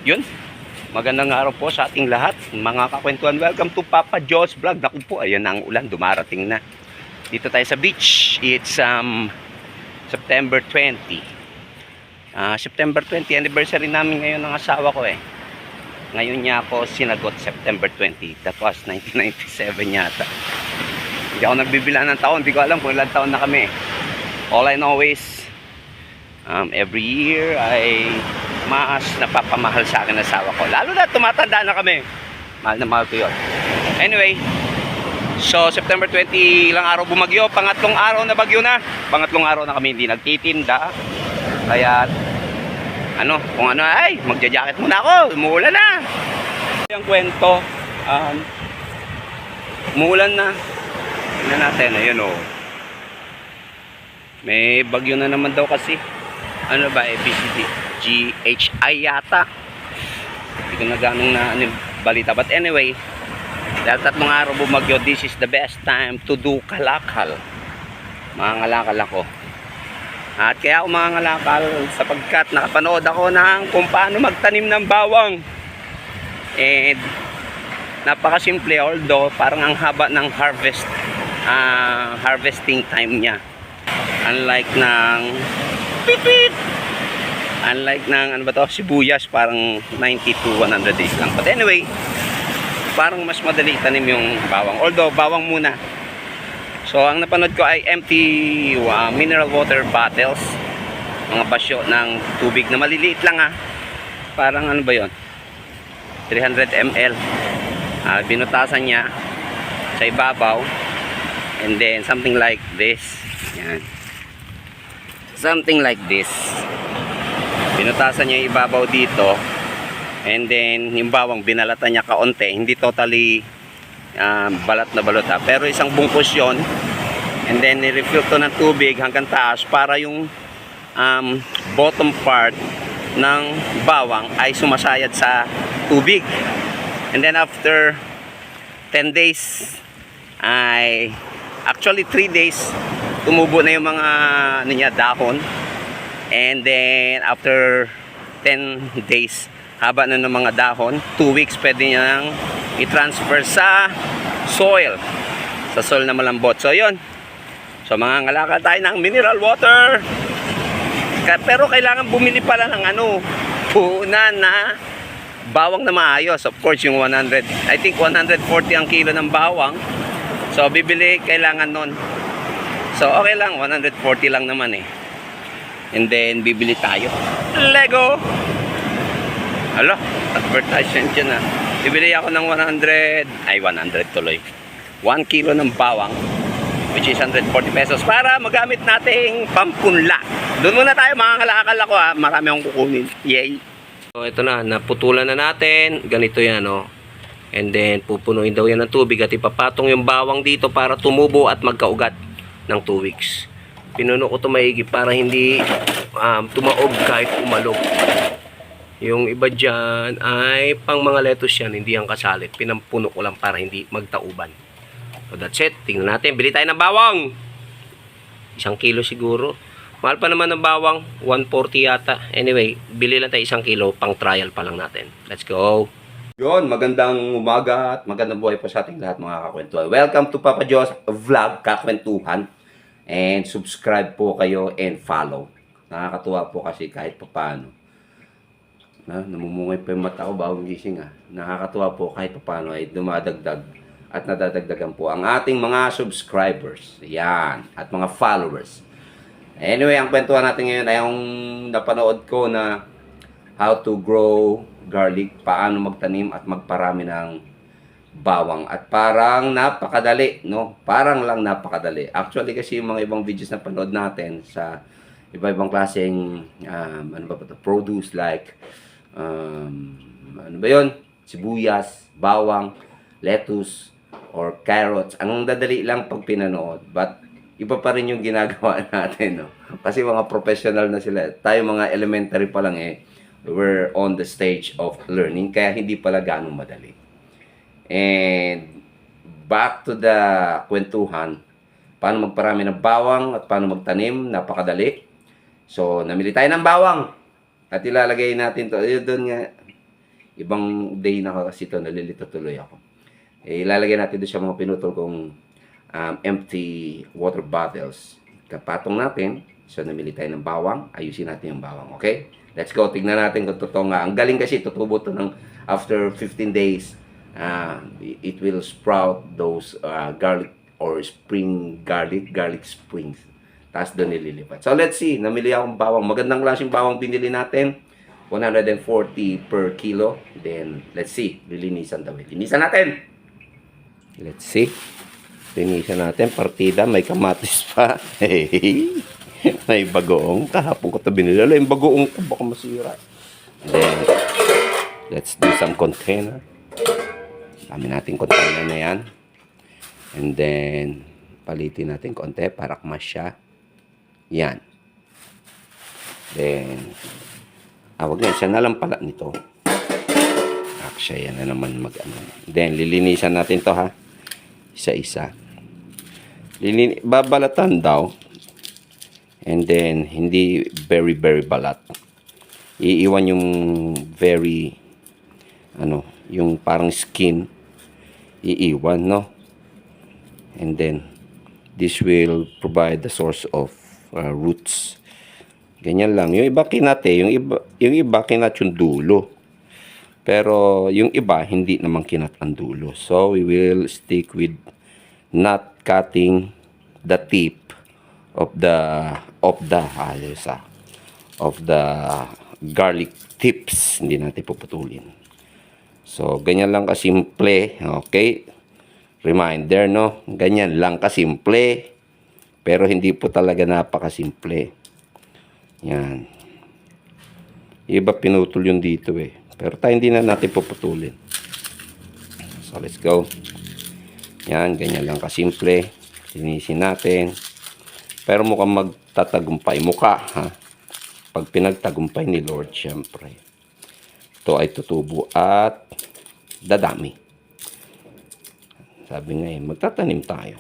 Yun, magandang araw po sa ating lahat, mga kakwentuhan. Welcome to Papa Joe's Vlog. Naku po, ayan na ang ulan, dumarating na. Dito tayo sa beach. It's September 20. September 20, anniversary namin ngayon ng asawa ko eh. Ngayon niya ako sinagot September 20. That was 1997 yata. Hindi ako nagbibila ng taon. Hindi ko alam kung ilang taon na kami. All I know is every year ay mas napapamahal sa akin ang asawa ko. Lalo na tumatanda na kami. Mahal na mahal ko yun. Anyway, so September 20 ilang araw bumagyo. Pangatlong araw na bagyo na. Pangatlong araw na kami hindi nagtitinda. Kaya kung ano ay magja-jacket muna ako. Umuulan na. Yung kwento, umuulan na. Tingnan natin, ayun oh. May bagyo na naman daw kasi. Ano ba, ABCD, GHI yata. Hindi ko na ganong balita. But anyway, dahil tatlong araw bumagyo, this is the best time to do kalakal. Mga ngalakal ako. At kaya ako mga ngalakal sapagkat nakapanood ako ng kung paano magtanim ng bawang. And napakasimple, although parang ang haba ng harvesting time niya. Unlike ng sibuyas, parang 90 to 100 days lang. But anyway, parang mas madali tanim yung bawang. Although bawang muna. So ang napanood ko ay empty mineral water bottles, mga basyo ng tubig na maliliit lang parang ano ba yon, 300 ml. Binutasan niya sa ibabaw, and then something like this. Yan, something like this. Binutasan niya yung ibabaw dito, and then yung bawang binalatan niya kaunti, hindi totally balat na balot pero isang bungkus yon, and then ni-refill to ng tubig hanggang taas para yung bottom part ng bawang ay sumasayad sa tubig. And then after 10 days ay actually 3 days tumubo na yung mga dahon. And then after 10 days haba na ng mga dahon, 2 weeks pwede niya nang i-transfer sa soil na malambot. So yun, so mga ngalakal tayo ng mineral water, pero kailangan bumili pala ng puhunan na bawang na maayos. Of course yung 100, I think 140 ang kilo ng bawang, so bibili kailangan nun. So okay lang, 140 lang naman eh. And then bibili tayo Lego. Alo, advertisement yun Bibili ako ng 100 tuloy. 1 kilo ng bawang, which is 140 pesos para magamit nating pampunla. Doon muna tayo mga kalakal ako marami akong kukunin. Yay! So ito na, naputulan na natin. Ganito yan And then pupunuin daw yan ng tubig at ipapatong yung bawang dito para tumubo at magkaugat ng 2 weeks. Pinuno ko ito maigi para hindi tumaob kahit umalog. Yung iba dyan ay pang mga lettuce yan, hindi ang kasalit. Pinampuno ko lang para hindi magtauban. So that's it. Tingnan natin. Bili tayo ng bawang. 1 kilo siguro. Mahal pa naman ng bawang. 140 yata. Anyway, bili lang tayo 1 kilo. Pang trial pa lang natin. Let's go. Yun, magandang umaga at magandang buhay po sa ating lahat mga kakwentuhan. Welcome to Papa Joe's Vlog, Kakwentuhan. And subscribe po kayo and follow. Nakakatuwa po kasi kahit paano. Namumungay pa yung mata ko bagong gising Nakakatuwa po kahit paano ay dumadagdag at nadadagdagan po ang ating mga subscribers. Yan. At mga followers. Anyway, ang kwentuhan natin ngayon ay yung napanood ko na how to grow garlic, paano magtanim at magparami ng bawang. At parang napakadali, Parang lang napakadali. Actually kasi yung mga ibang videos na panood natin sa iba-ibang klaseng produce like sibuyas, bawang, lettuce, or carrots. Ang dadali lang pag pinanood. But iba pa rin yung ginagawa natin, Kasi mga professional na sila. Tayo mga elementary pa lang we're on the stage of learning. Kaya hindi pala ganong madali. And back to the kwentuhan. Paano magparami ng bawang at paano magtanim. Napakadali. So, namili tayo ng bawang. At ilalagay natin to. Ayun doon nga. Ibang day na kasi ito, nalilito tuloy ako. Ilalagay natin doon sa mga pinutol kong empty water bottles. Kapatong natin. So, namili tayo ng bawang. Ayusin natin yung bawang. Okay? Let's go. Tignan natin kung totoo nga. Ang galing kasi, tutubo to ng after 15 days. It will sprout those garlic or spring garlic springs. Tapos doon nililipat. So, let's see. Namili akong bawang. Magandang klaseng bawang binili natin. 140 per kilo. Then, let's see. Lilinisan daw. Linisan natin! Let's see. Linisan natin. Partida. May kamatis pa. Hey! May bagoong. Kahapon ko ito binili. Yung bagoong ko baka masira. Then, let's do some container. Dami natin container na yan. And then, palitin natin konti para kumas siya. Yan. Then, wag na. Siya na lang pala nito. Actually, yan na naman mag-ano. Then, lilinisan natin to ha. Isa-isa. Babalatan daw. And then, hindi very balat. Iiwan yung very, yung parang skin. Iiwan, no? And then, this will provide the source of roots. Ganyan lang. Yung iba kinate, yung iba kinat yung dulo. Pero yung iba hindi naman kinat ang dulo. So we will stick with not cutting the tip of the garlic tips. Hindi natin puputulin. So ganyan lang kasimple, okay? Reminder, no? Ganyan lang kasimple. Pero hindi po talaga napakasimple. Yan. Iba pinutol yung dito eh. Pero tayo hindi na natin puputulin. So, let's go. Yan, ganyan lang kasimple. Linisin natin. Pero mukhang magtatagumpay. Mukha, ha? Pag pinagtagumpay ni Lord, syempre. Ito ay tutubo at dadami. Sabi nga eh, magtatanim tayo.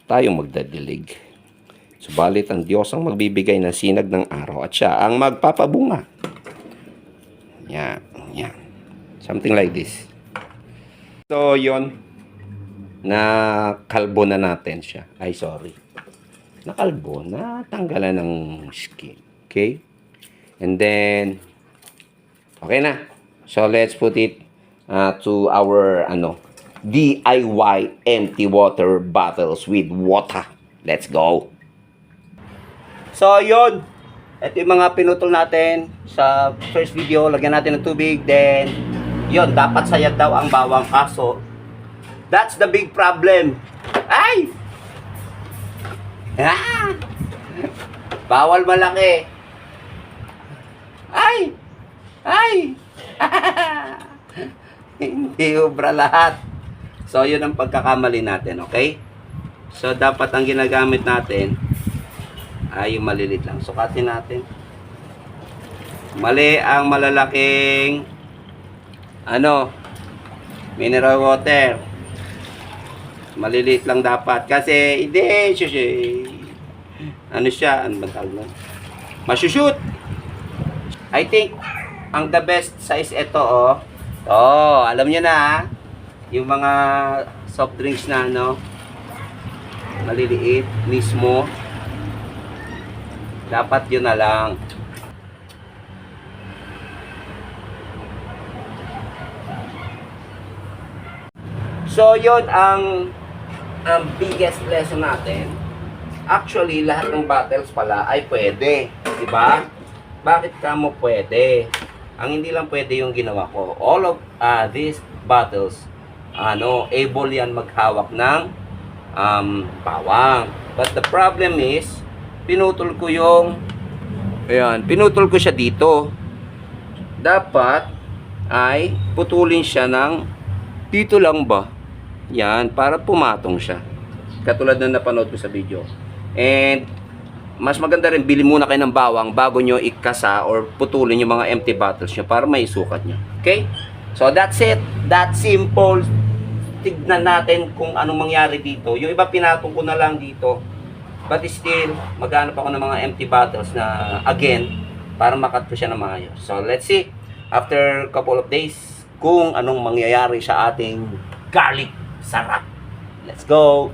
Tayo magdadilig. Subalit ang Diyos ang magbibigay ng sinag ng araw at siya ang magpapabunga. Yan. Yan. Something like this. So, yon. Nakalbo na natin siya. Ay, sorry. Nakalbo. Natanggalan ng skin. Okay? And then, okay na. So, let's put it to our, DIY empty water bottles with water. Let's go. So, yun. Ito yung mga pinutol natin sa first video. Lagyan natin ng tubig. Then, yun. Dapat sayad daw ang bawang kaso. That's the big problem. Ay! Ah! Bawal malaki. Ay! Ay! Hindi ubra lahat. So, yun ang pagkakamali natin. Okay? So, dapat ang ginagamit natin ay yung malilit lang. Sukatin natin. Mali ang malalaking mineral water. Maliliit lang dapat. Kasi, hindi, siya, ano ba tawag nun? Masushoot. I think, ang the best size ito, alam niyo na, yung mga soft drinks na, maliliit, mismo. Dapat yun na lang. So, yun ang biggest lesson natin. Actually, lahat ng bottles pala ay pwede. Diba? Bakit ka mo pwede? Ang hindi lang pwede yung ginawa ko. All of these bottles, able yan maghawak ng bawang. But the problem is, pinutol ko siya dito. Dapat ay putulin siya ng dito lang ba? Yan, para pumatong siya. Katulad na napanood ko sa video. And mas maganda rin, bili muna kayo ng bawang bago nyo ikasa or putulin yung mga empty bottles nyo para may sukat nyo. Okay? So that's it. That's simple. Tignan natin kung anong mangyari dito. Yung iba pinatong ko na lang dito. But still, maghanap ako ng mga empty bottles na again, para makat ko siya na maayos. So let's see. after couple of days kung anong mangyayari sa ating garlic sarap. Let's go!